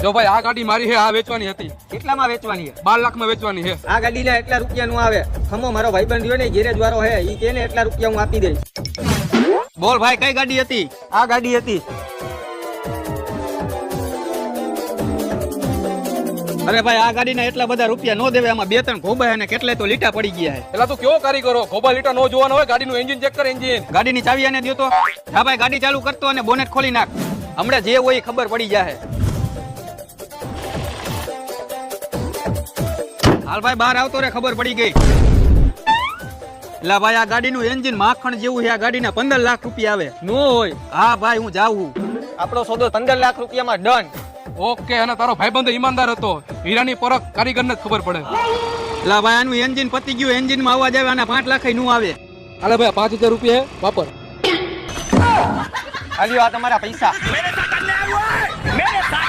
જો ભાઈ આ ગાડી મારી છે, આ વેચવાની હતી. કેટલામાં વેચવાની છે? 12 લાખમાં વેચવાની છે. આ ગાડી લે એટલા રૂપિયાનું આવે. ખમો મારો ભાઈબંધ રહ્યો ને ગેરેજ વાળો હે, ઈ કે ને એટલા રૂપિયા હું આપી દઈશ. બોલ ભાઈ, કઈ ગાડી હતી? આ ગાડી હતી. અરે ભાઈ, આ ગાડીના એટલા બધા રૂપિયા નો દેવે. આમાં 2-3 ખોબા અને કેટલાય તો લીટા પડી ગયા છે. પેલા તું કેવો કારીગરો, ખોબા લીટા નો જોવાનો હોય, ગાડીનું એન્જિન ચેક કર. એન્જિન ગાડીની ચાવી આને દ્યો તો. હા ભાઈ, ગાડી ચાલુ કરતો અને બોનેટ ખોલી નાખ. હમણાં જે હોય એ ખબર પડી જાય. હાલ ભાઈ, બહાર આવતો રે, ખબર પડી ગઈ. એટલે ભાઈ, આ ગાડીનું એન્જિન માખણ જેવું છે. આ ગાડીના 15 લાખ રૂપિયા આવે. નો હોય. હા ભાઈ, હું જાઉં. આપણો સોદો 15 લાખ રૂપિયામાં ડન. ઓકે. અને તારો ભાઈબંધ ઈમાનદાર હતો. હીરાની પરખ કારીગરને જ ખબર પડે. એટલે ભાઈ, આનું એન્જિન પતી ગયું. એન્જિનમાં અવાજ આવે અને 5 લાખ નું આવે. હાલે ભાઈ, 5000 રૂપિયા વાપર. હાલ્યો, આ તમારા પૈસા.